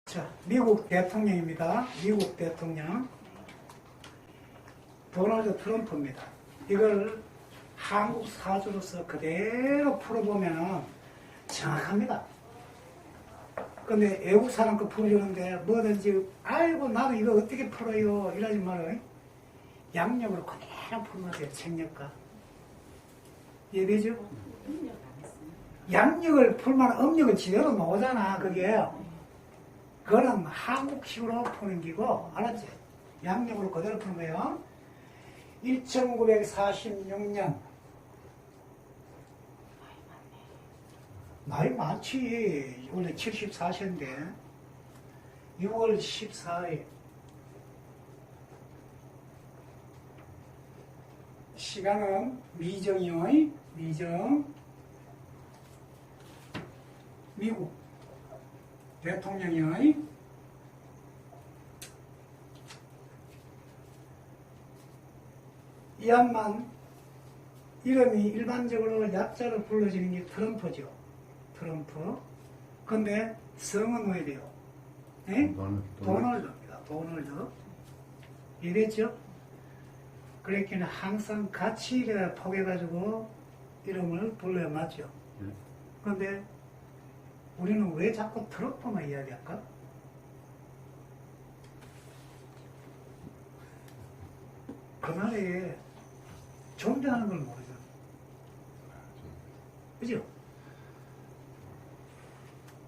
자, 미국 대통령입니다. 미국 대통령 도널드 트럼프입니다. 이걸 한국 사주로서 그대로 풀어보면 정확합니다. 근데 외국 사람 거 풀어주는데 뭐든지 아이고 나도 이거 어떻게 풀어요 이러지 말아요. 양력으로 그대로 풀면 돼요. 책력과 이해되죠? 양력을 풀면 음력은 지대로 나오잖아. 그게 그거는 한국식으로 푸는 기고, 알았지? 양력으로 그대로 푸는 거예요. 1946년. 나이 많지. 원래 74세인데. 6월 14일. 시간은 미정이요. 미정. 미국. 대통령이요. 이 양반 이름이 일반적으로 약자로 불러지는 게 트럼프죠. 트럼프. 근데 성은 왜 돼요? 네? 도널드입니다. 도널드. 이랬죠? 그랬기는 항상 같이 포개가지고 이름을 불러야 맞죠. 그런데 우리는 왜 자꾸 트럼프만 이야기할까? 그 나라에 존재하는 걸 모르죠. 그죠?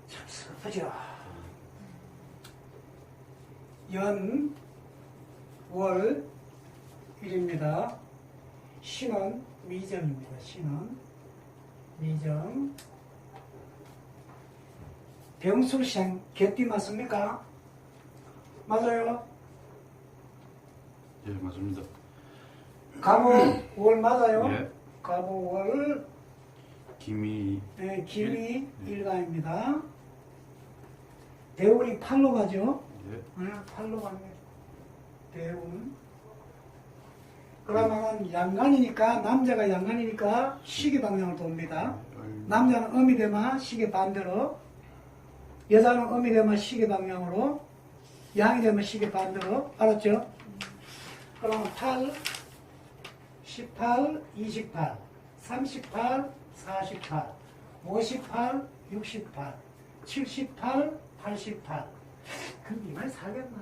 참 슬프죠. 연, 월, 일입니다. 신은 미정입니다. 신은 미정. 병술생 개띠 맞습니까? 맞아요? 예, 맞습니다. 갑오월 맞아요? 예. 갑오월 김이. 네, 김이 예. 일가입니다. 대운이 팔로 가죠? 예. 네, 팔로 갑니다. 대운. 그러면 양간이니까, 남자가 양간이니까 시계 방향을 돕니다. 남자는 음이 되면 시계 반대로, 여자는 음이 되면 시계 방향으로, 양이 되면 시계 반대로. 알았죠? 그럼 8, 18, 28, 38, 48, 58, 68, 78, 88. 그럼 이 말 살겠나?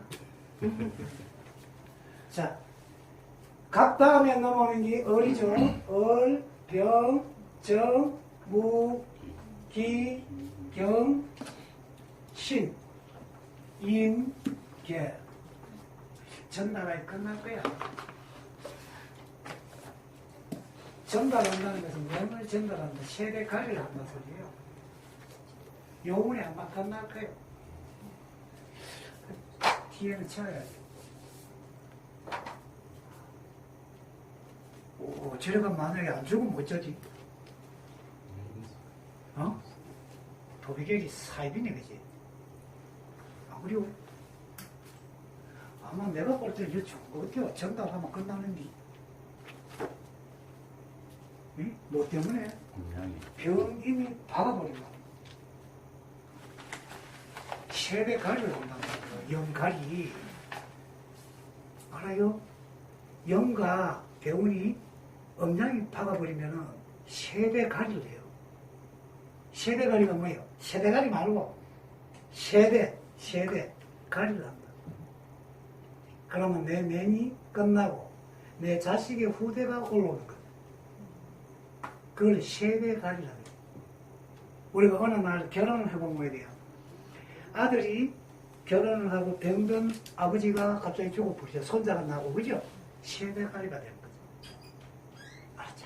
자, 각 다음에 넘어오는 게 을이죠. 을, 병, 정, 무, 기, 경, 신, 임, 계. 전달이 끝날 거야. 전달한다는 것은 명을 전달한다. 세대 가리를 한다는 소리예요. 요번에 아마 끝날 거예요. 뒤에는 쳐야지. 오, 저래가 만약에 안 죽으면 어쩌지? 어? 도비결이 사입이네, 그지? 아, 그리고 아마 내가 볼 때 이거 어때요? 정답하면 끝나는데. 응? 뭐 때문에? 병임이 박아버린다. 세대 가리를 한다는 거예요. 영가리. 알아요? 영가 대운이 음양이 박아버리면은 세대 가리를 해요. 세대 가리가 뭐예요? 세대 가리 말고 세대 가리를 한다. 그러면 내 명이 끝나고 내 자식의 후대가 올라오는 거예요. 그걸 세대 가리라고 해요. 우리가 어느 날 결혼을 해보면 뭐야 돼요? 아들이 결혼을 하고 병든 아버지가 갑자기 죽어버리죠. 손자가 나고, 그죠? 세대 가리가 되는 거죠. 알았죠?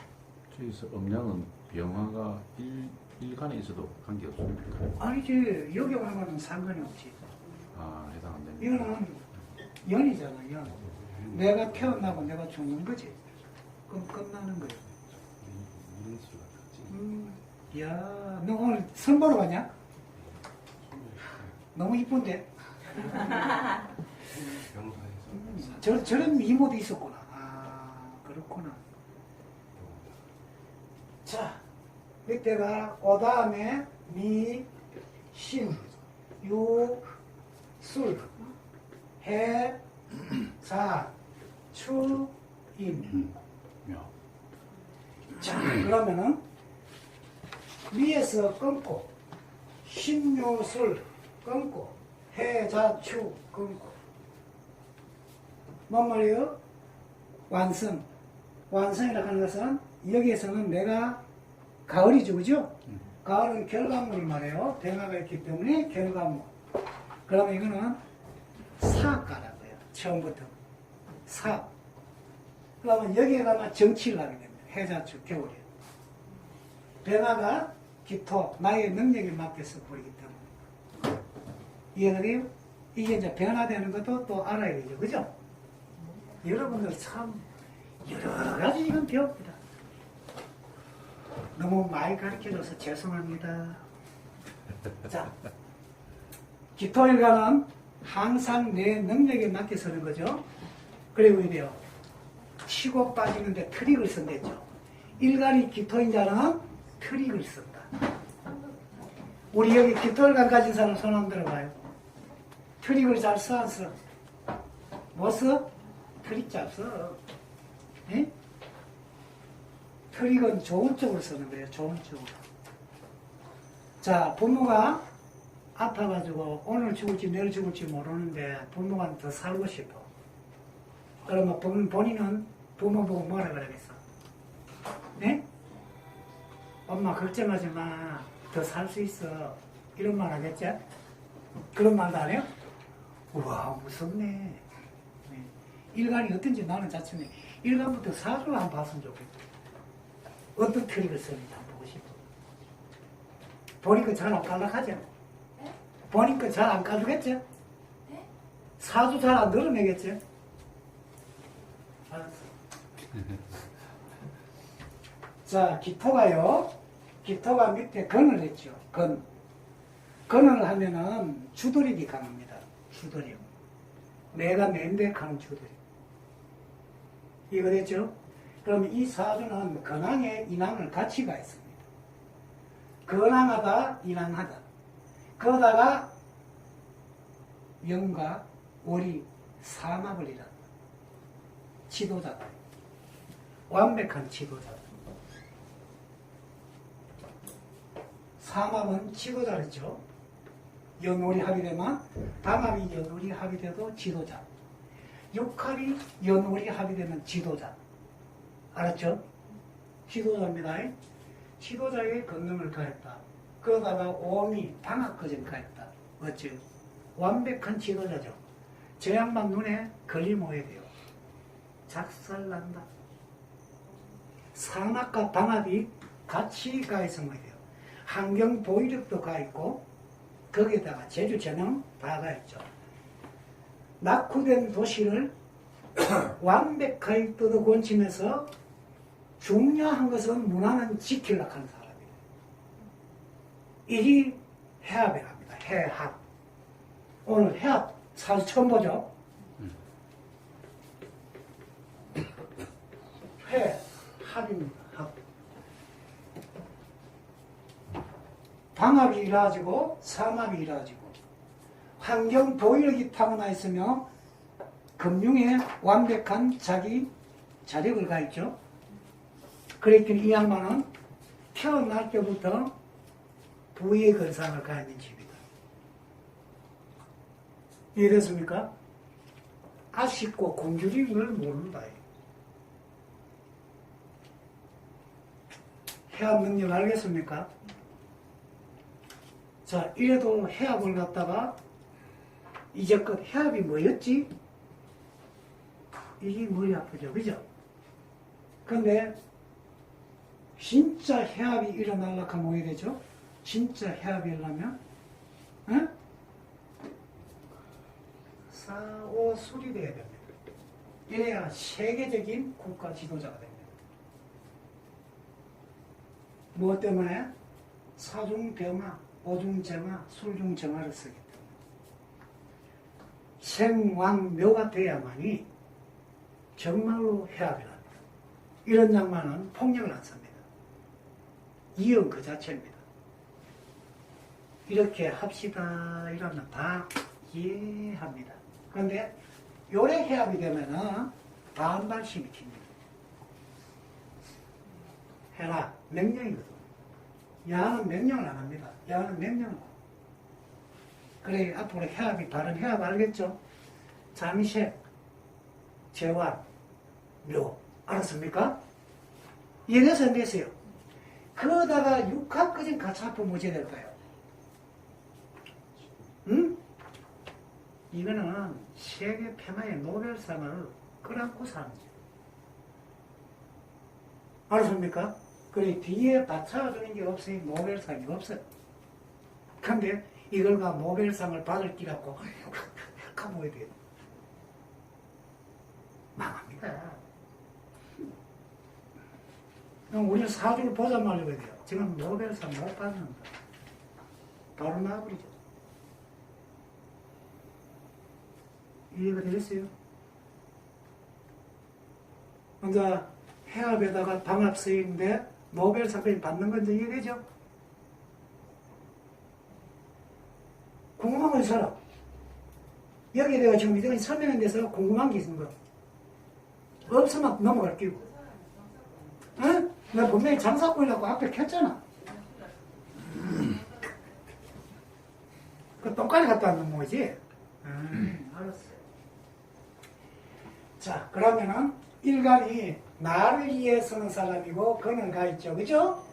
저기서 음양은 병화가 일간에 있어도 관계없습니까? 아니지. 여기 오는 상관이 없지. 아, 해당 안 됩니다. 이거는 연이잖아, 연. 내가 태어나고 내가 죽는 거지. 그럼 끝나는 거예요. 야, 너 오늘 선 보러 가냐? 너무 이쁜데? 저런 미모도 있었구나. 아, 그렇구나. 자, 밑에가 그 다음에 미, 신, 유, 술, 해, 자, 추, 임. 야. 자, 그러면은 위에서 끊고 신유술 끊고 해자추 끊고 뭔 말이에요? 완성. 완성이라고 하는 것은 여기에서는 내가 가을이죠, 그죠? 가을은 결과물을 말해요. 병화가 있기 때문에 결과물. 그러면 이거는 사가라고요. 처음부터 사. 그러면 여기에 가면 정치를 하게 됩니다. 해자축 겨울에. 변화가 기토, 나의 능력에 맡겨서 보이기 때문에. 이해가 돼요? 이게 이제 변화되는 것도 또 알아야 되죠. 그죠? 여러분들 참 여러 가지 이건 배웁니다. 너무 많이 가르쳐줘서 죄송합니다. 자, 기토일간은 항상 내 능력에 맡겨서는 거죠. 그리고 이래요. 치고 빠지는데 트릭을 쓴댔죠. 일간이 기토인 자는 트릭을 쓴다. 우리 여기 기토일간 가진 사람 손 한번 들어봐요. 트릭을 잘 써, 안 써? 뭐 써? 트릭 잘 써. 예? 트릭은 좋은 쪽으로 쓰는 거예요. 좋은 쪽으로. 자, 부모가 아파가지고 오늘 죽을지 내일 죽을지 모르는데 부모가 더 살고 싶어. 그러면 본인은 부모 보고 뭐라 그러겠어? 네? 엄마 걱정하지 마. 더 살 수 있어. 이런 말 하겠지? 그런 말도 안 해요? 우와, 무섭네. 네. 일간이 어떤지 나는 자체는 일간부터 사주를 한번 봤으면 좋겠다. 어떤 트릭을 쓰는지 한번 보고 싶어. 보니까 잘 안 깔락하죠? 보니까 잘 안 까주겠죠? 사주 잘 안 늘어내겠죠? 알았어. 자, 기토가요. 기토가 밑에 건을 했죠. 건. 건을 하면은 주도력이 강합니다. 주도력. 내가 맹백하는 주도력. 이거 됐죠? 그럼 이 사주는 건왕에 인왕을 가치가 있습니다. 건왕하다, 인왕하다. 그러다가 영과 월이 삼합을 이룬다. 지도자다. 완벽한 지도자다. 삼합은 지도자였죠. 연월이 합의되면 담합이 연월이 합의돼도 지도자. 육합이 연월이 합의되면 지도자. 알았죠? 지도자입니다. 지도자의 권능을 가했다. 그러다가 오미 방학거전 가했다. 어찌? 완벽한 지도자죠. 저 양반 눈에 걸리면 해야 돼요. 작살난다. 산악과 방합이 같이 가 있으면 돼요. 환경 보유력도 가 있고 거기에다가 제주 전형 다 가 있죠. 낙후된 도시를 완벽하게 뜯어곤치면서 중요한 것은 문화는 지키려고 하는 사람이에요. 이게 해합이랍니다. 해합. 오늘 해합 사주 처음 보죠? 해합입니다. 합. 방합이 이루어지고 삼합이 이루어지고 환경 보유력이 타고나 있으며 금융에 완벽한 자기 자력을 가있죠. 그랬더니 이 양반은 태어날 때부터 부의 건상을 가있는 집이다. 이해됐습니까? 아쉽고 굶주림을 모른다. 해합 능력 알겠습니까? 자, 이래도 해합을 갖다가 이제껏 해합이 뭐였지? 이게 머리 아프죠, 그죠? 근데 진짜 해합이 일어나려고 하면 뭐 해야 되죠? 진짜 해합이 일어나면 응? 사오술이 돼야 됩니다. 이래야 세계적인 국가 지도자가 됩니다. 무엇 때문에? 사중병화, 오중정화, 술중정화를 쓰기 때문에 생왕묘가 돼야만이 정말로 해합이 납니다. 이런 양반은 폭력을 안 씁니다. 이형 그 자체입니다. 이렇게 합시다 이러면 다 이해합니다. 그런데 요래 해압이 되면은 반발심이 킵니다. 해라 명령이거든. 야는 명령을 안 합니다. 야는 명령을 안 합니다. 그래 앞으로 해압이 바른 해압 알겠죠? 잠식, 재활, 묘 알았습니까? 이해돼서 안 됐어요? 그러다가 육합까지 같이 합하면 어찌 될까요? 응? 이거는 세계 평화의 노벨상을 끌어안고 사는 거예요. 알았습니까? 그래 뒤에 받쳐주는 게 없으니 노벨상이 없어요. 근데 이걸가 노벨상을 받을 끼라고 가보야 돼요. 망합니다. 그럼 우리는 사주를 보자 말려야 돼요. 지금 노벨상 못 받는 거. 바로 나와버리죠. 이해가 되겠어요? 먼저 해압에다가 방압서인데 노벨상까지 받는 건지 이해되죠? 궁금한 건 있어라. 여기에 내가 지금 이전에 설명한 데서 궁금한 게 있는 거. 없으면 넘어갈 끼고. 응? 내가 분명히 장사꾼이라고 앞에 켰잖아. 그 똥까지 갖다 왔는 거지? 알았어요. 자, 그러면은 일간이 나를 위해 서는 사람이고 그는 가 있죠. 그죠?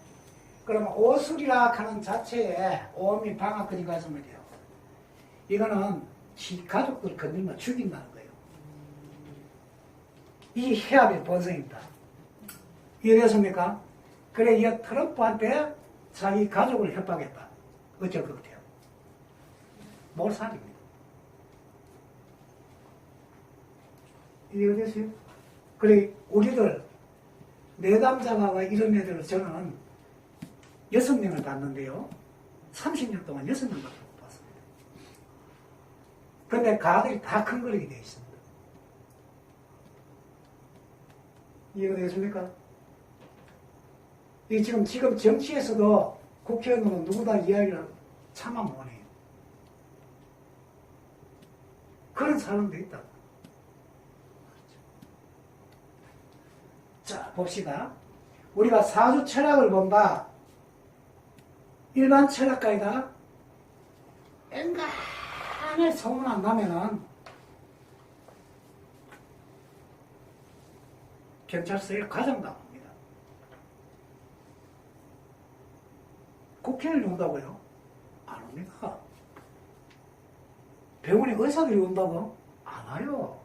그러면 오술이라 하는 자체에 오음이 방학근이 가슴을 돼요. 이거는 지 가족들 건들면 죽인다는 거예요. 이 해압의 본성입니다. 이해됐습니까? 그래, 이 트럼프한테 자기 가족을 협박했다. 어쩔 것 같아요? 몰살입니다. 이해됐어요? 그래, 우리들, 내담자가 이런 애들을 저는 6명을 봤는데요. 30년 동안 6명밖에 못 봤습니다. 근데 가들이 다 큰 거리게 되어 있습니다. 이해가 되겠습니까? 이 지금 정치에서도 국회의원은 누구나 이야기를 참아 못해요. 그런 사람도 있다. 자, 봅시다. 우리가 사주 철학을 본다. 일반 철학가이다. 앵간히 소문 안 나면은 경찰서에 가장당합니다. 국회의원이 온다고요? 안 옵니다. 병원에 의사들이 온다고? 안 와요.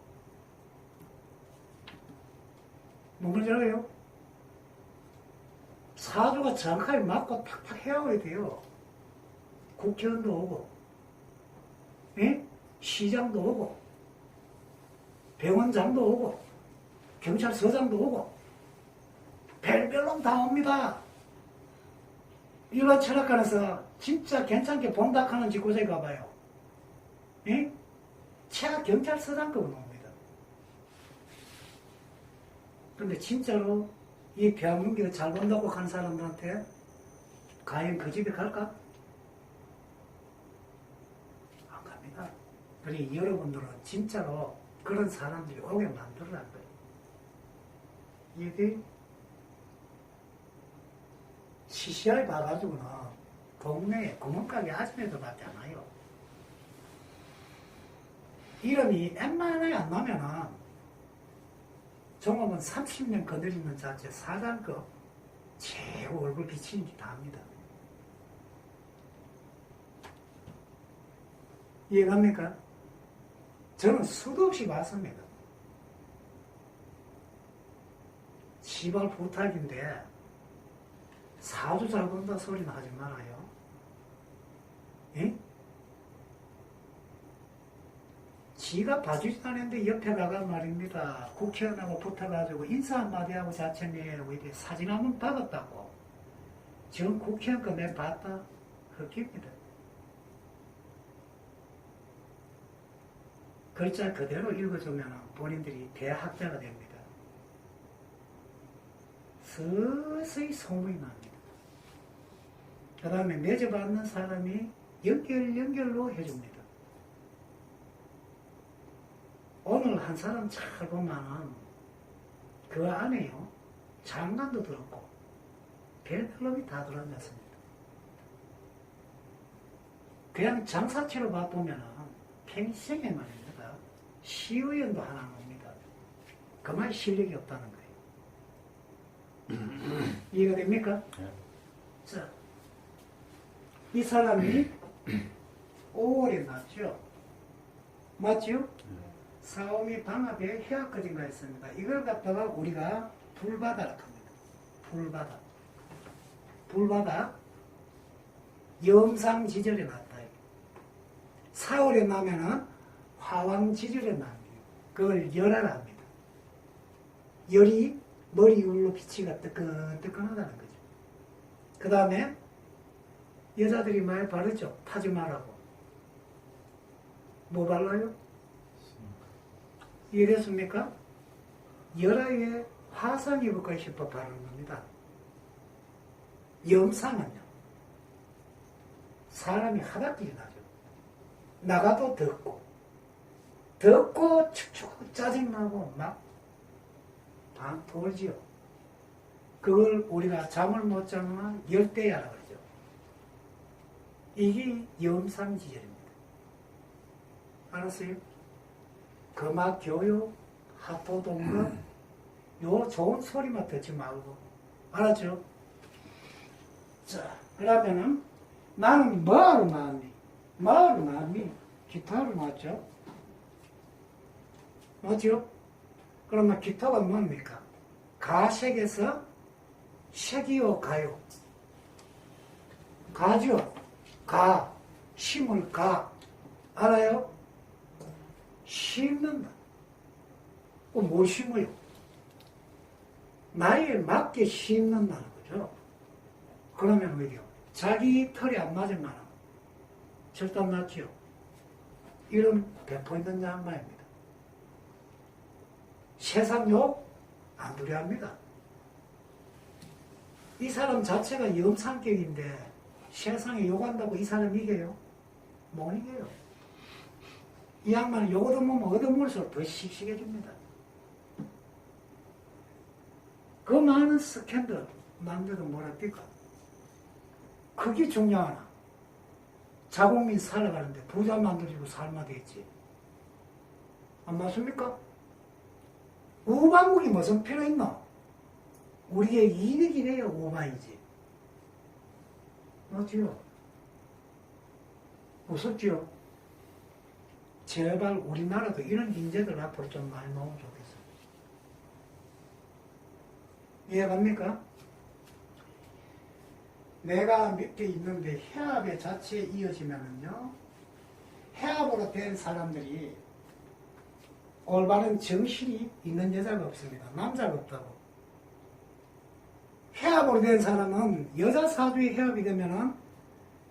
뭔지 알아요? 사주가 정확하게 맞고 탁탁 해야 돼요. 국회의원도 오고, 예? 시장도 오고, 병원장도 오고, 경찰서장도 오고, 별별로 다 옵니다. 일반 철학관에서 진짜 괜찮게 본다 하는 집곳에 가봐요. 예? 최하 경찰서장급은 옵니다. 근데 진짜로 이 대한민국을 잘 본다고 한 사람들한테 과연 그 집에 갈까? 안 갑니다. 그러니 여러분들은 진짜로 그런 사람들이 오게 만들어란 거예요. 이게 CCI 봐가지고는 동네에 구멍가게 아줌마도 밖에 안 와요. 이름이 웬만하게 안 나면은 종업은 30년 거느리는 자체 사장급 최고 얼굴 비치는지 다 합니다. 이해갑니까? 저는 수도 없이 봤습니다. 시발 부탁인데 사주 잘 본다 소리는 하지 말아요. 예? 지가 봐주지도 않았는데 옆에 가가 말입니다. 국회의원하고 붙어가지고 인사 한마디 하고 자체내고 이렇게 사진 한번 받았다고. 지금 국회의원 거 내가 봤다? 흑입니다. 글자 그대로 읽어주면 본인들이 대학자가 됩니다. 서서히 소문이 납니다. 그 다음에 맺어받는 사람이 연결로 해줍니다. 오늘 한 사람 잘 보면은 그 안에요 장관도 들었고 별별 놈이 다 들어앉았습니다. 그냥 장사치로 봐보면은 평생에 말입니다. 시의원도 하나 옵니다. 그만 실력이 없다는 거예요. 이해가 됩니까? 네. 자, 이 사람이 5월에 났죠? 맞죠? 사오미 방합에 해악거진가 있습니다. 이걸 갖다가 우리가 불바다라고 합니다. 불바다. 불바다 염상지절에 났다. 4월에 나면은 화왕지절에 납니다. 그걸 열하라 합니다. 열이 머리 위로 빛이가 뜨끈뜨끈하다는 거죠. 그 다음에 여자들이 많이 바르죠. 타지 말라고. 뭐 발라요? 이해됐습니까? 열화에 화상 입을까 싶어 바르는 겁니다. 염상은요. 사람이 하닥들이 나죠. 나가도 덥고 축축 짜증나고 막 돌지요. 그걸 우리가 잠을 못 자면 열대야라고 그러죠. 이게 염상지절입니다. 알았어요? 금화교육, 하토동거 요 좋은 소리만 듣지 말고 알았죠? 자, 그러면은 나는 뭐하러 나왔니? 뭐하러 나왔니? 기타로 나왔죠? 맞죠? 그러면 기타가 뭡니까? 가색에서 색이요 가요. 가죠? 가. 심을 가. 알아요? 심는다. 뭘 심어요? 나이에 맞게 심는다는 거죠. 그러면 왜요? 자기 털이 안 맞으면 절단 났죠. 이런 배포 있는 양반입니다. 세상 욕 안 두려합니다. 이 사람 자체가 염상격인데 세상에 욕한다고 이 사람 이겨요? 못 이겨요. 이 양반은 욕 얻어먹으면 얻어먹을수록 더 씩씩해집니다. 그 많은 스캔들 남자도 뭐랄까 그게 중요하나. 자국민 살아가는데 부자 만들고 살면 되겠지. 안 맞습니까? 우방국이 무슨 필요 있노? 우리의 이득이래요. 우방이지. 맞지요? 무섭지요? 제발 우리나라도 이런 인재들 앞으로 좀 많이 나오면 좋겠어요. 이해갑니까? 내가 몇 개 있는데 해압의 자체에 이어지면은요, 해압으로 된 사람들이 올바른 정신이 있는 여자가 없습니다. 남자가 없다고. 해압으로 된 사람은 여자 사주에 해압이 되면은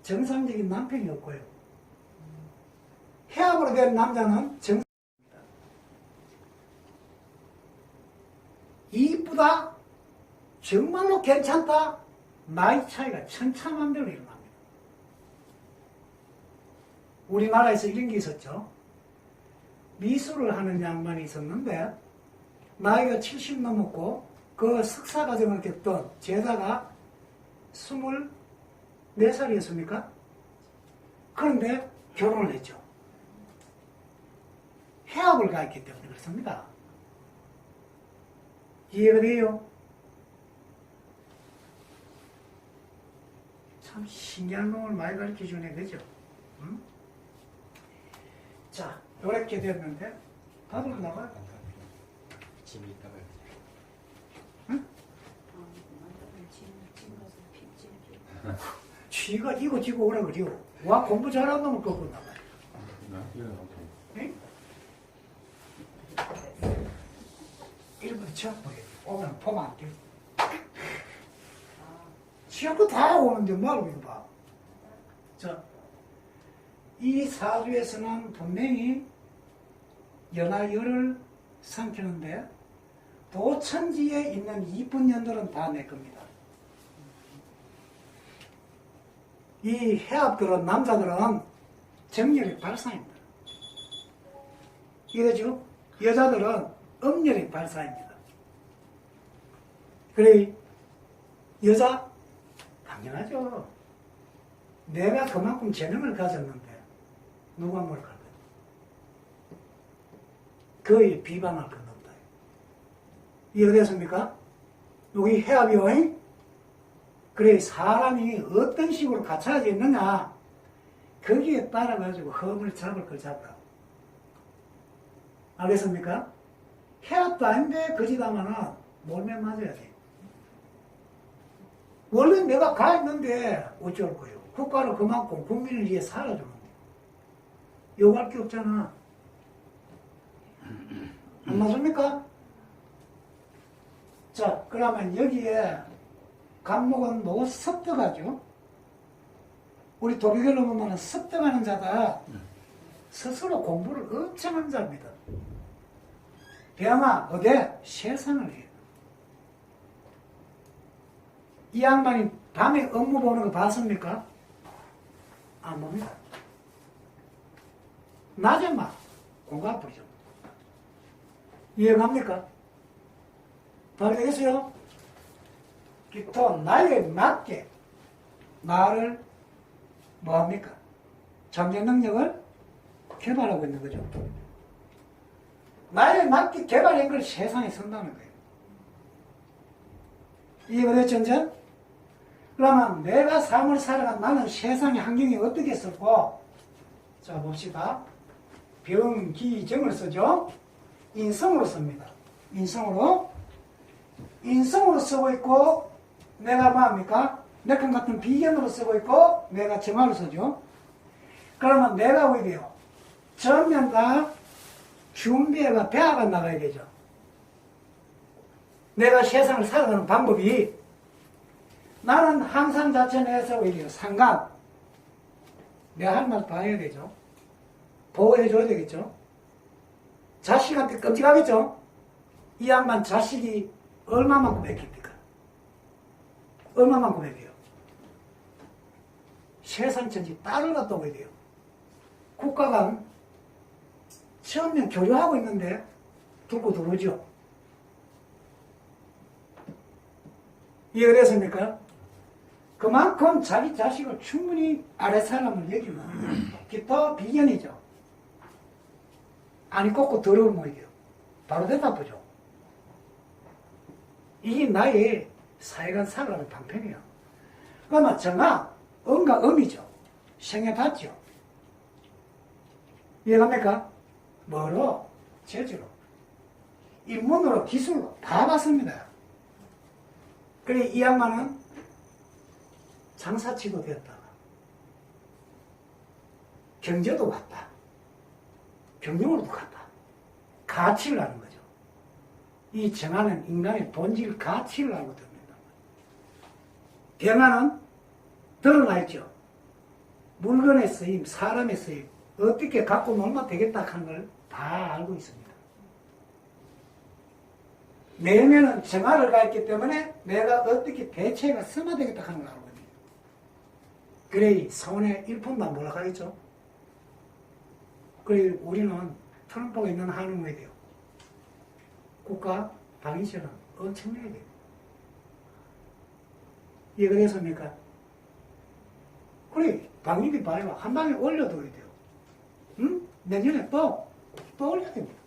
정상적인 남편이 없고요. 해압으로 된 남자는 정상입니다. 이쁘다? 정말로 괜찮다? 나이 차이가 천차만별로 일어납니다. 우리나라에서 이런 게 있었죠. 미술을 하는 양반이 있었는데 나이가 70 넘었고 그 석사과정을 겪던 제자가 24살이었습니까? 그런데 결혼을 했죠. 해압을 가했기 때문에 그렇습니다. 이해가 돼요? 참 신기한 놈을 많이 가르쳐주네, 그죠? 응? 자, 이렇게 됐는데 다들 나가요? 짐이 있다가 응? 쥐가 이거 지고 오라 그래요. 와 공부 잘하는 놈을 꺾고 나가요. 응? 1분 쳐 오면 보면 안 돼요. 지하고 다 오는데 뭐하러 이거 봐. 자, 이 사주에서는 분명히 연하열을 삼키는데 도천지에 있는 이쁜 년들은 다 내 겁니다. 이 해압들은 남자들은 정렬의 발상입니다. 이거죠? 여자들은 엄열의 발사입니다. 그래, 여자, 당연하죠. 내가 그만큼 재능을 가졌는데, 누가 뭘 가르쳐? 거의 비방할 건 없다. 이해됐습니까? 여기 해압이요. 그래, 사람이 어떤 식으로 갖춰져 있느냐, 거기에 따라가지고 험을 잡을 걸 잡으라고. 알겠습니까? 해압도 아닌데, 거짓하면은 몰매 맞아야 돼. 원래 내가 가 있는데, 어쩔 거예요. 국가를 그만큼 국민을 위해 살아주는데. 요구할 게 없잖아. 안 맞습니까? 자, 그러면 여기에 간목은 뭐 습득하죠? 우리 도리결로 보면 습득하는 자가 스스로 공부를 엄청 하는 자입니다. 배양아, 어디? 세상을 해. 이 양반이 밤에 업무 보는 거 봤습니까? 안 봅니다. 낮에 막 공부 부리죠. 이해갑니까? 잘 되겠어요? 또 나이에 맞게 나를 뭐합니까? 잠재 능력을 개발하고 있는 거죠. 나이에 맞게 개발한 걸 세상에 선다는 거예요. 이해가 됐죠, 이제? 그러면 내가 삶을 살아간 나는 세상의 환경이 어떻게 썼고, 자, 봅시다. 병, 기, 정을 쓰죠? 인성으로 씁니다. 인성으로 쓰고 있고, 내가 뭐합니까? 내건 같은 비견으로 쓰고 있고, 내가 정화로 쓰죠. 그러면 내가 왜 돼요? 전면 다 준비해가 배워가 나가야 되죠. 내가 세상을 살아가는 방법이, 나는 항상 자체 내에서 왜 돼요? 상관. 내가 할 말 다 해야 되죠. 보호해줘야 되겠죠. 자식한테 끔찍하겠죠. 이 양반 자식이 얼마만큼 했겠습니까? 얼마만큼 해야 돼요? 세상 천지 딸을 갖다 오야 돼요. 국가가 처음엔 교류하고 있는데 들고 들어오죠. 이해가 됐습니까? 그만큼 자기 자식을 충분히 아랫사람을 여기면 기타 비견이죠. 아니 꽂고 더러우면 뭐 이게요. 바로 대답하죠. 이게 나의 사회관 살아가는 방편이야. 그러면 정아, 음과 음이죠. 생애 봤죠. 이해갑니까? 뭐로? 재주로. 인문으로, 기술로 다 봤습니다. 그래, 이 양반은 장사치도 되었다가 경제도 갔다. 경영으로도 갔다. 가치를 아는 거죠. 이 정하는 인간의 본질 가치를 알고 듭니다. 병화는 드러나 있죠. 물건의 쓰임, 사람의 쓰임, 어떻게 갖고 놀면 되겠다 하는 걸 다 알고 있습니다. 내면은 정화를 가 있기 때문에 내가 어떻게 대체가 써야 되겠다 하는 걸 알고 있습니다. 그래, 손에 일품도 안 올라가겠죠. 그래, 우리는 트럼프가 있는 한은 왜 돼요? 국가 방위처는 엄청나게 돼요. 이해가 됐습니까? 그래, 방위비 봐요. 한 방에 올려둬야 돼요. 응? 내년에 또 올려야 됩니다.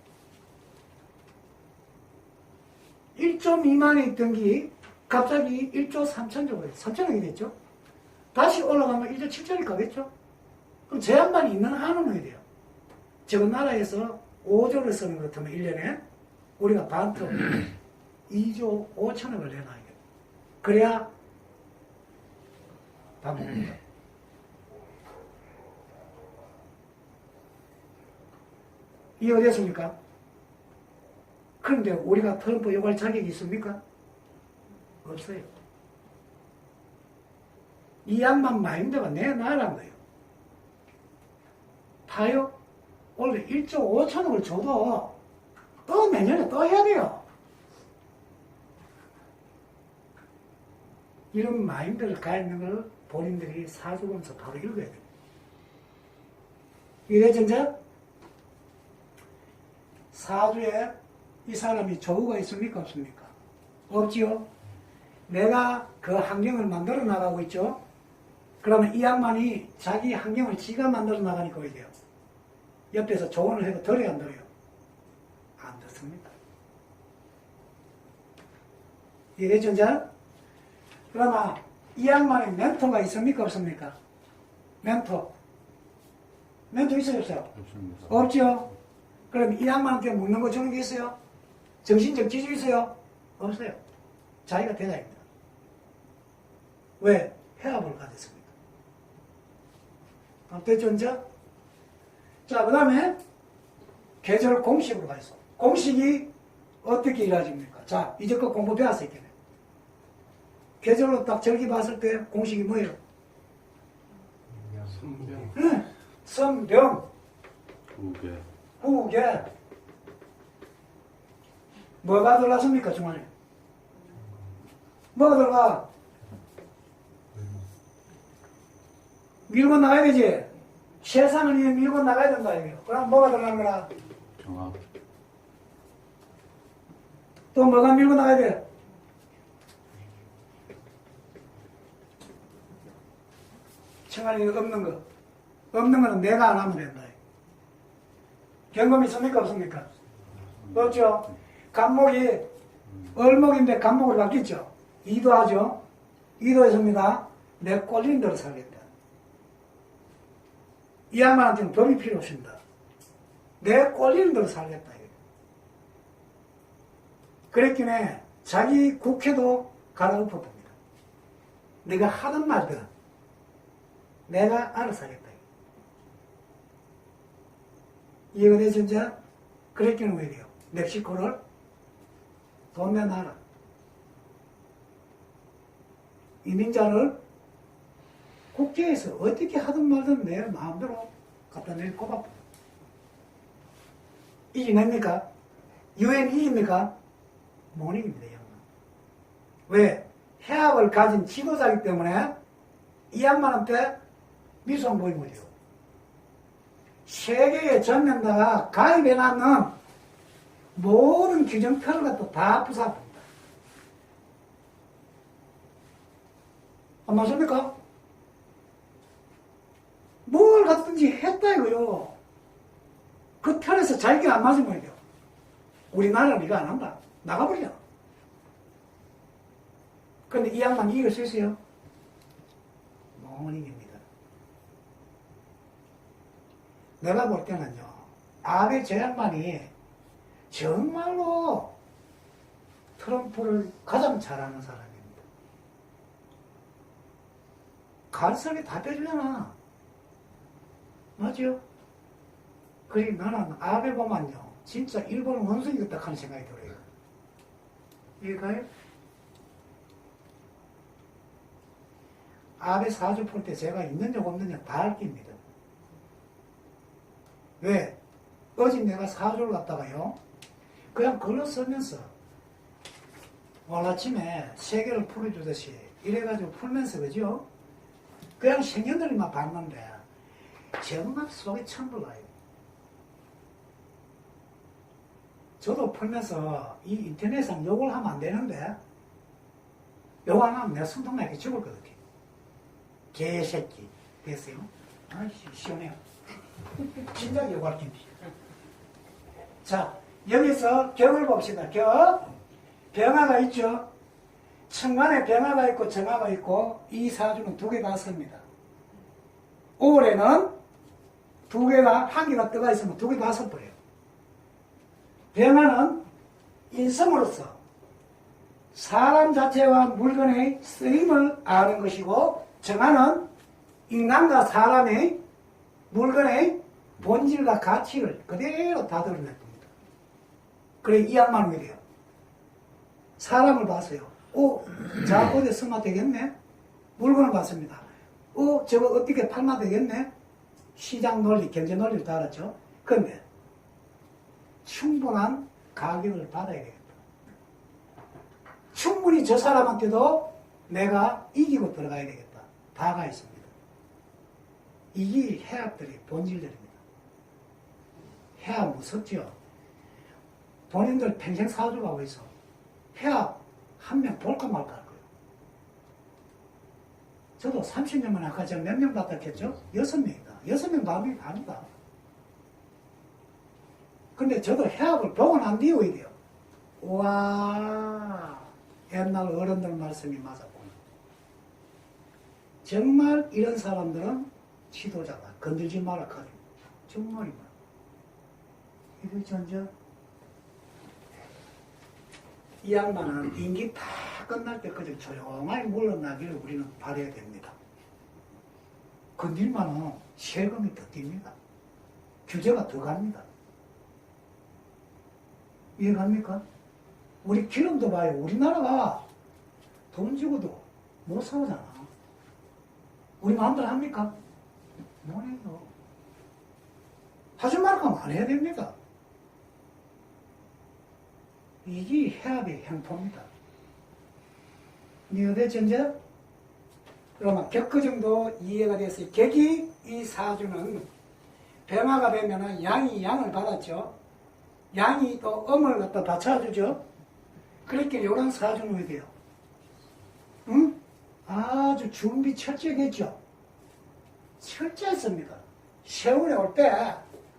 1조 미만에 있던 게 갑자기 1조 3천조가 3천억이 됐죠? 다시 올라가면 1조 7천억이 가겠죠? 그럼 제한만이 있는 한은 왜 돼요? 저 나라에서 5조를 쓰는 것 같으면 1년에 우리가 반토 2조 5천억을 내놔야 돼요. 그래야 다 먹는다. 이해됐습니까? 그런데 우리가 트럼프 욕할 자격이 있습니까? 없어요. 이 양반 마인드가 내 나라는 거예요. 타요? 원래 1조 5천억을 줘도 또 내년에 또 해야 돼요. 이런 마인드를 가 있는 걸 본인들이 사주보면서 바로 읽어야 돼요. 이래전자 사주에 이 사람이 조우가 있습니까? 없습니까? 없지요? 내가 그 환경을 만들어 나가고 있죠? 그러면 이 양반이 자기 환경을 지가 만들어 나가니까 어떻게 돼요? 옆에서 조언을 해도 들어요, 안 들어요? 안 듣습니다. 이해되죠, 이제? 그러나 이 양반의 멘토가 있습니까? 없습니까? 멘토. 멘토 있어요, 없어요? 없습니다. 없죠? 그럼 이 양반한테 묻는 거 주는 게 있어요? 정신적 지주 있어요? 없어요. 자기가 대답입니다. 왜? 해압을 가졌습니다. 됐죠, 이제? 자, 그 다음에 계절 공식으로 가 있어. 공식이 어떻게 이루어집니까? 자, 이제껏 공부 배웠을 때는 계절로 딱 절기 봤을 때 공식이 뭐예요? 성병. 응. 성병, 두개 후계. 뭐가 들어갔습니까, 중간에? 뭐가 들어가? 밀고 나가야 되지? 세상을 밀고 나가야 된다, 이거요. 그럼 뭐가 들어가는 거라? 정합 또 뭐가 밀고 나가야 돼? 청아리 없는 거. 없는 거는 내가 안 하면 된다. 경험이 있습니까? 없습니까? 없죠? 간목이 을목인데 간목으로 바뀌었죠? 이도하죠? 이도했습니다. 내 꼴린 대로 살겠다. 이 양반한테는 법이 필요 없습니다. 내 꼴리는 대로 살겠다. 그랬기에 자기 국회도 갈아엎어봅니다. 내가 하든 말든 내가 알아서 하겠다. 이해가 되죠, 이제? 그랬기는 왜 이래요? 멕시코를 돈 내놔라. 이민자를 국제에서 어떻게 하든 말든 내 마음대로 갖다 내고 꼽아. 이겨냅니까? 유엔 이깁니까? 못 이깁니다, 양반. 왜? 해압을 가진 지도자이기 때문에 이 양반한테 미소한 보이면 못해요. 세계의 전면다가 가입해놨는 모든 규정표를 갖다 다 부숴봅니다. 안 맞습니까? 뭘 갖든지 했다 이거요. 그 틀에서 자기가 안 맞으면 돼요. 우리나라는 이거 안 한다. 나가버려. 근데 이 양반 이길 수 있어요? 못 이깁니다. 내가 볼 때는요, 아베 저 양반이 정말로 트럼프를 가장 잘하는 사람입니다. 가르치게 다 빼주잖아. 맞죠? 그래, 나는 아베 보면요, 진짜 일본 원숭이겠다 하는 생각이 들어요. 이해가요? 아베 사주 풀 때 제가 있느냐 없느냐 다 알깁니다. 왜? 어제 내가 사주를 갖다가요, 그냥 글로 쓰면서 오늘 아침에 세 개를 풀어주듯이 이래가지고 풀면서, 그죠? 그냥 생년월일만 봤는데 정말 속에 천불나요. 저도 풀면서 이 인터넷상 욕을 하면 안 되는데 욕 안 하면 내가 숨통나게 죽을 것 같아. 개새끼. 됐어요? 아이씨, 시원해요. 진작 욕할 텐데. 자, 여기서 격을 봅시다. 격. 병화가 있죠? 천간에 병화가 있고 정화가 있고 이 사주는 두 개 다 씁니다. 올해는 두 개가, 한 개가 떠가 있으면 두 개 다 써버려요. 병화는 인성으로서 사람 자체와 물건의 쓰임을 아는 것이고, 정화는 인간과 사람의 물건의 본질과 가치를 그대로 다 드러낼 겁니다. 그래, 이 양반은 왜 돼요? 사람을 봤어요. 자, 어디 쓰면 되겠네? 물건을 봤습니다. 저거 어떻게 팔면 되겠네? 시장 논리, 경제 논리를 다 알았죠? 그런데 충분한 가격을 받아야 되겠다. 충분히 저 사람한테도 내가 이기고 들어가야 되겠다. 다가 있습니다. 이게 해압들의 본질들입니다. 해압 무섭죠? 본인들 평생 사주가고 있어. 폐합 한 명 볼까 말까 할 거예요. 저도 30년 만에 아까 제가 몇 명 봤다 했죠? 6명이다. 6명 남이 아니다. 근데 저도 해합을 보고 난 뒤에 오야 돼요. 와, 옛날 어른들 말씀이 맞았구나. 정말 이런 사람들은 지도자가 건들지 마라 카드. 정말이구나. 이들 전저 이 양반은 임기 다 끝날 때까지 조용하게 물러나기를 우리는 바라야 됩니다. 건들면은 세금이 더 뜁니다. 규제가 더 갑니다. 이해갑니까? 우리 기름도 봐요. 우리나라가 돈 주고도 못 사오잖아. 우리 마음대로 합니까? 못해요. 하지 말까 안 해야 됩니다. 이게 해압의 행포입니다. 이해가 전제? 그러면 격거 정도 이해가 됐어요. 격이 이 사주는 병화가 되면은 양이 양을 받았죠. 양이 또 음을 갖다 받쳐주죠. 그렇게 이런 사주는 왜 돼요? 응? 아주 준비 철저했죠. 철저했습니다. 세월에 올 때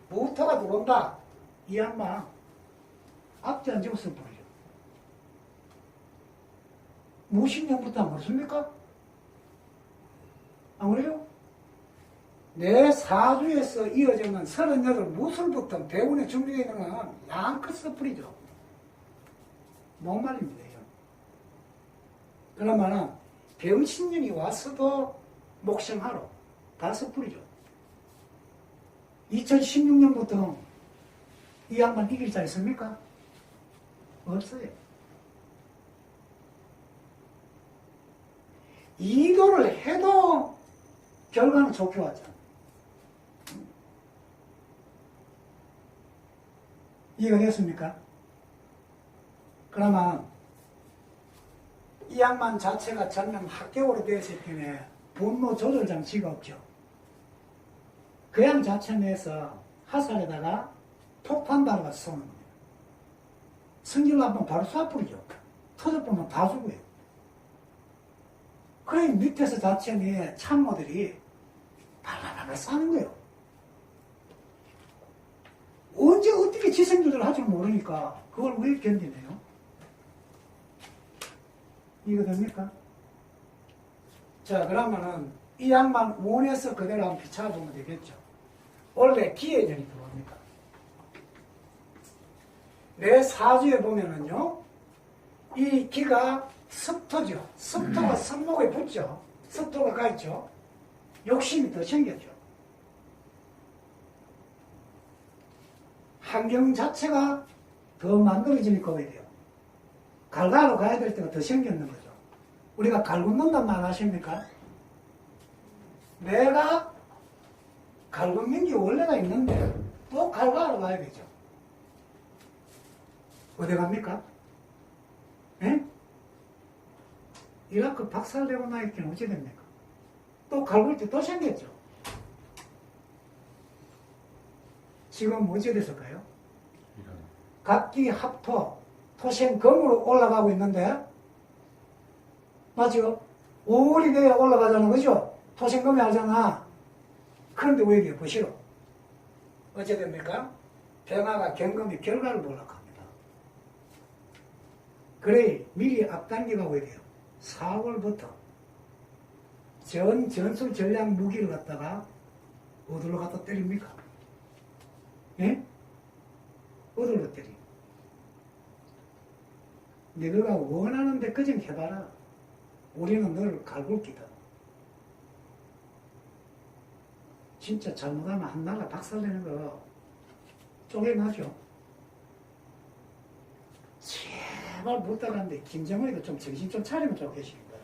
무토가 들어온다. 이 양반 앞뒤 안 집었으면 버리죠. 무신년부터 안 그렇습니까? 안 그래요? 내 사주에서 이어지는 38 무술부터 대운에 준비되어 있는 건 양끝 섣불이죠. 못 말립니다. 그러면은 병신년이 왔어도 목생하러 다 섣불이죠. 2016년부터 이 양반 이길 자 있습니까? 없어요. 이도를 해도 결과는 좋게 왔잖아. 이해가 됐습니까? 그러면 이 양반 자체가 전면 합격으로 되었을 때문에 분노 조절 장치가 없죠. 그 양 자체 내에서 화살에다가 폭탄다루가 쏘는 겁니다. 승질 나면 바로 쏴버리죠. 터져보면 다 죽어요. 그래 밑에서 자체 내 참모들이 발라발라 싸는 거예요. 언제 어떻게 지생조절을 할지 모르니까 그걸 왜 견디네요? 이해가 됩니까? 자, 그러면은 이 양반 원에서 그대로 한번 비춰보면 되겠죠. 원래 기해년이 들어옵니다. 내 사주에 보면은요, 이 기가 습토죠. 습토가 섭목에 붙죠. 습토가 가 있죠. 욕심이 더 생겼죠. 환경 자체가 더 만들어지니까 왜 돼요? 갈가로 가야 될 때가 더 생겼는 거죠. 우리가 갈굽는단 말 아십니까? 내가 갈굽는 게 원래가 있는데 또 갈가로 가야 되죠. 어디 갑니까? 예? 이라크 박살내고 나있기는 어찌 됩니까? 또 갈굴 때 또 생겼죠. 지금 어찌 됐을까요? 각기 합토, 토생금으로 올라가고 있는데, 맞죠? 5월이 돼야 올라가자는 거죠? 토생금이 하잖아. 그런데 왜 이게 보시오? 어찌 됩니까? 병화가 경금이 결과를 몰락합니다. 그래, 미리 앞당겨가고 돼요. 4월부터 전술 전략 무기를 갖다가 어디로 갖다 때립니까? 예? 어디로 때리? 너가 원하는 데까지 해봐라. 우리는 너를 갈굴기다. 진짜 잘못하면 한 나라 박살내는 거 쪼개나죠. 제발 못하는데 김정은이도 좀 정신 좀 차리면 좋겠습니다.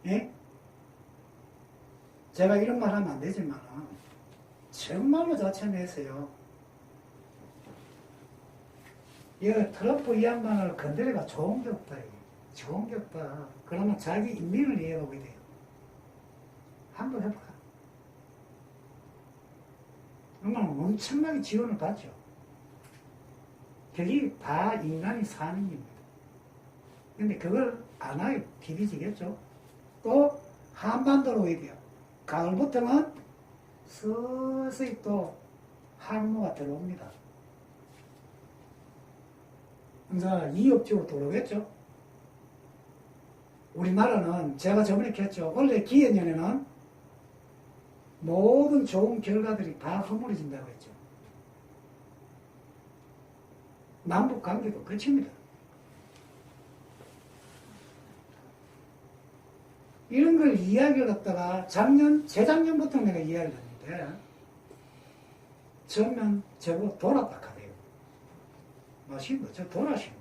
예? 제가 이런 말 하면 안 되지만 정말로 자체 내세요. 이 트럼프 이 양반을 건드리가 좋은 게 없다. 좋은 게 없다. 그러면 자기 인민을 이해하게 돼요. 한번 해봐. 정말 엄청나게 지원을 받죠. 그게 다 인간이 사는 겁니다. 근데 그걸 안 하요. 디비지겠죠. 또 한반도로 오야 돼요. 가을부터는 서서히 또 항모가 들어옵니다. 이제 이업지로 들어오겠죠. 우리나라는 제가 저번에 했죠. 원래 기해년에는 모든 좋은 결과들이 다 허물어진다고 했죠. 남북 관계도 끝입니다. 이런 걸 이야기를 갖다가 재작년부터 내가 이야기를 했는데, 처음엔 저보고 돌았다 카대요. 맛있는 거, 저 돌아신 거.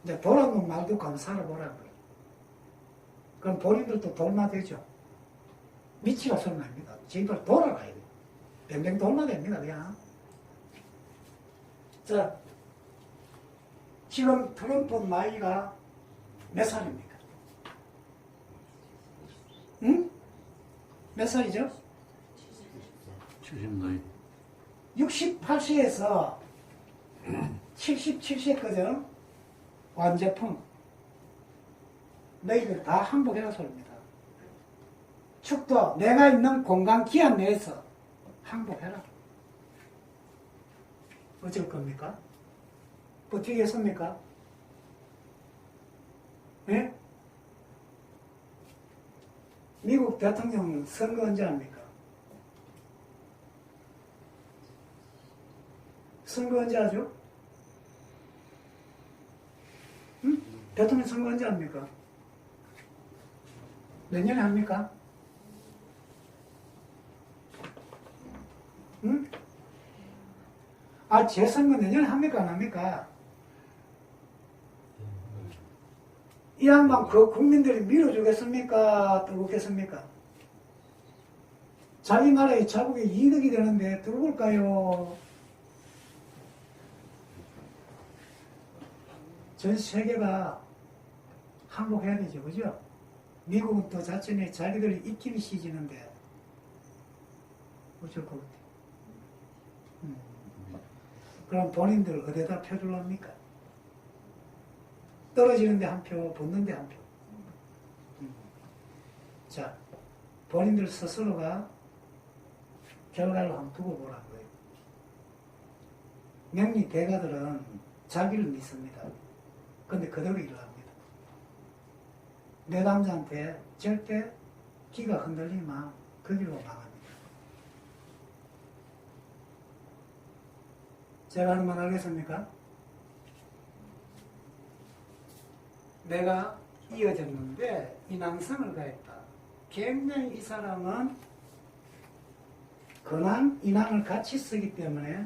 이제 돌아놓은 말 듣고 한번 살아보라는 거예요. 그럼 본인들도 돌마되죠. 미치가 소리 납니다. 저희들 돌아가야 돼요. 뱅뱅 돌마됩니다, 그냥. 자, 지금 트럼프 나이가 몇 살입니까? 응? 몇 살이죠? 70 나이. 68세에서 77세까지 완제품 너희들 다 항복해라 소리입니다. 축도 내가 있는 공간 기한 내에서 항복해라. 어쩔 겁니까? 버티겠습니까? 예? 미국 대통령 선거 언제 합니까? 선거 언제 하죠? 응? 대통령 선거 언제 합니까? 내년에 합니까? 응? 아, 재선거 내년에 합니까? 안 합니까? 이 양반 그 국민들이 밀어주겠습니까? 들어오겠습니까? 자기 나라의 자국에 이득이 되는데 들어올까요? 전 세계가 항복해야 되죠, 그죠? 미국은 또 자신의 자기들이 입김이 시지는데 어쩔 것 같아요. 그럼 본인들 어디다 표를 합니까? 떨어지는데 한 표, 붙는데 한 표. 자, 본인들 스스로가 결과를 한번 두고 보라고요. 명리 대가들은 자기를 믿습니다. 근데 그대로 일을 합니다. 내 남자한테 절대 기가 흔들리면 그 길로 망합니다. 제가 하는 말 알겠습니까? 내가 이어졌는데 인왕성을 가했다. 굉장히 이 사람은 근황, 인왕을 같이 쓰기 때문에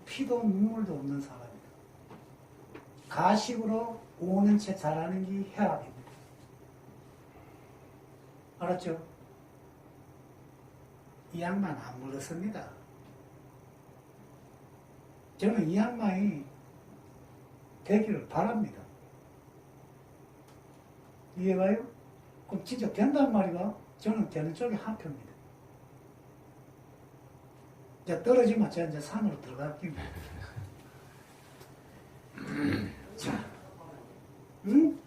피도 눈물도 없는 사람이다. 가식으로 5년째 잘하는 게 해악입니다. 알았죠? 이 양반 안 물었습니다. 저는 이 양반이 되기를 바랍니다. 이해가요? 그럼 진짜 된단 말이가? 저는 되는 쪽에 한 표입니다. 이제 떨어지면 제가 이제 산으로 들어갈게요. 자, 응?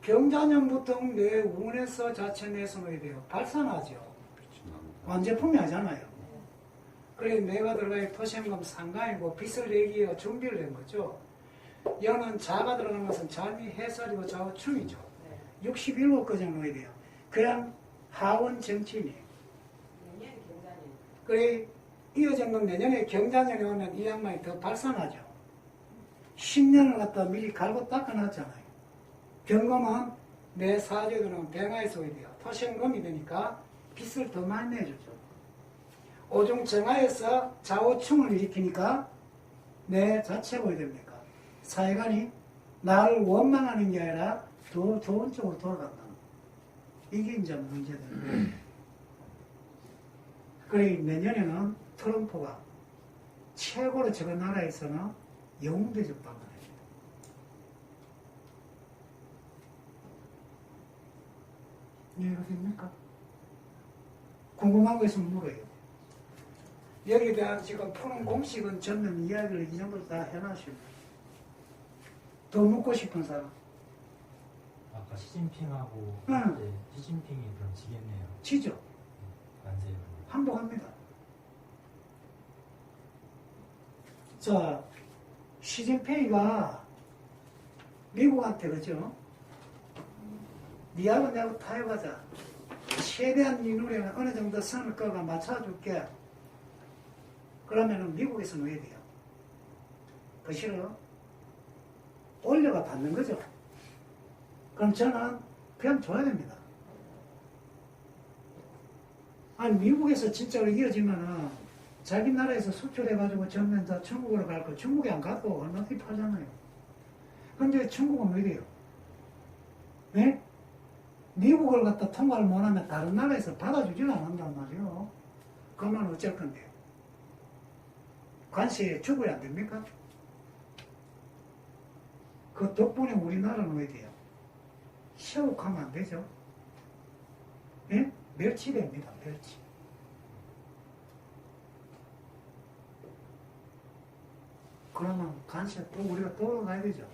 경자년부터 내 운에서 자체 내성이 돼요. 발산하죠. 완제품이 하잖아요. 그래 내가 들어가야 토생금 상강이고 빚을 내기에 준비를 한 거죠. 여는 자가 들어가는 것은 잔이 해살이고 좌우충이죠. 67거정 넣어야 돼요. 그냥 하원 정치인이에요. 그래 이어진 건 내년에 경자년에 오면 이 양반이 더 발산하죠. 10년을 갖다 미리 갈고 닦아놨잖아요. 경금은 내 사주들은 병화에서 오야 돼요. 토생금이 되니까 빚을 더 많이 내주죠. 오중 정화에서 좌우충을 일으키니까 내 자체가 어디 됩니까? 사회관이 나를 원망하는 게 아니라 더 좋은 쪽으로 돌아간다. 이게 이제 문제되는 거예요. 그래 내년에는 트럼프가 최고로 저 나라에서는 영웅대접 받는 겁니다. 이해가 됩니까? 궁금한 거 있으면 물어요. 여기에 대한 지금 푸는 공식은 전면 이야기를 이 정도 다 해놨습니다. 더 묻고 싶은 사람. 아까 시진핑하고 응. 할 때 시진핑이 그럼 지겠네요. 지죠. 만세요. 항복합니다. 자, 시진핑이가 미국한테 그죠? 니하고 내하고 타협하자. 최대한 이 노래는 어느 정도 선을 꺼가 맞춰줄게. 그러면은 미국에서는 왜 돼요? 그 싫어? 올려가 받는 거죠. 그럼 저는 그냥 줘야 됩니다. 아니, 미국에서 진짜로 이어지면은 자기 나라에서 수출해가지고 전면 다 중국으로 갈 거, 중국에 안 가도 얼마든지 팔잖아요. 근데 중국은 왜 돼요? 네? 미국을 갖다 통과를 못하면 다른 나라에서 받아주지는 않는단 말이에요. 그러면 어쩔 건데요? 관세 주고야 안 됩니까? 그 덕분에 우리나라는 왜 돼요? 시혹하면 안 되죠? 예? 멸치됩니다, 멸치. 그러면 관세 또 우리가 또 가야 되죠?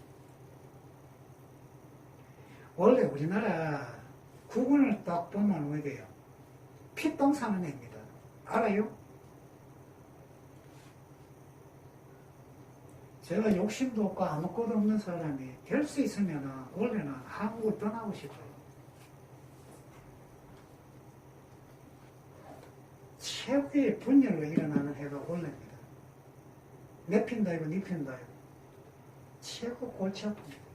원래 우리나라 국군을 딱 보면 왜 돼요? 피똥 사는 애입니다. 알아요? 제가 욕심도 없고 아무것도 없는 사람이 될 수 있으면 원래는 한국을 떠나고 싶어요. 최고의 분열로 일어나는 해가 원래입니다. 내 핀다 이거 니 핀다 이거. 최고 골치 아픕니다.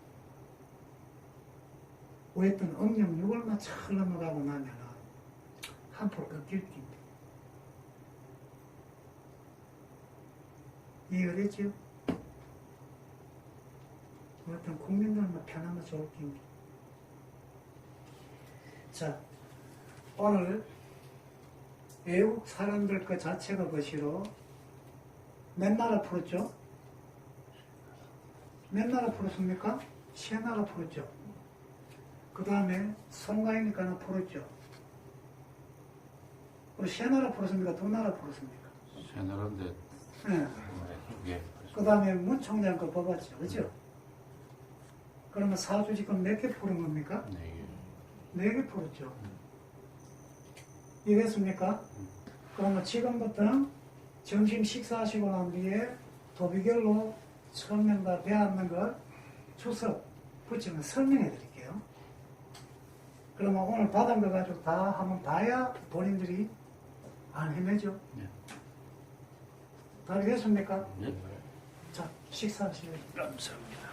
어떤 음력 6월만 잘 넘어가고 나면은 한풀 꺾일 깁니다. 이해되죠? 어떤 국민들만 편하면 좋을 깁니다. 자, 오늘 외국 사람들 그 자체가 것이로 몇 나라 풀었죠? 몇 나라 풀었습니까? 세 나라 풀었죠. 그 다음에 송가인니까 하나 풀었죠. 그리고 세 나라 풀었습니까? 두 나라 풀었습니까? 세 나라인데 네. 두 개. 그 다음에 문총장 거 뽑았죠. 그죠? 그러면 사주 지금 몇 개 풀은 겁니까? 네 개. 네 개 풀었죠. 이해됐습니까? 그러면 지금부터 점심 식사하시고 난 뒤에 도비결로 처음에 다 배웠는 걸 추석 붙이면 설명해 드릴게요. 그러면 오늘 받은 거 가지고 다 한번 봐야 본인들이 안 헤매죠. 네. 다 됐습니까? 네. 자, 식사하시죠. 감사합니다.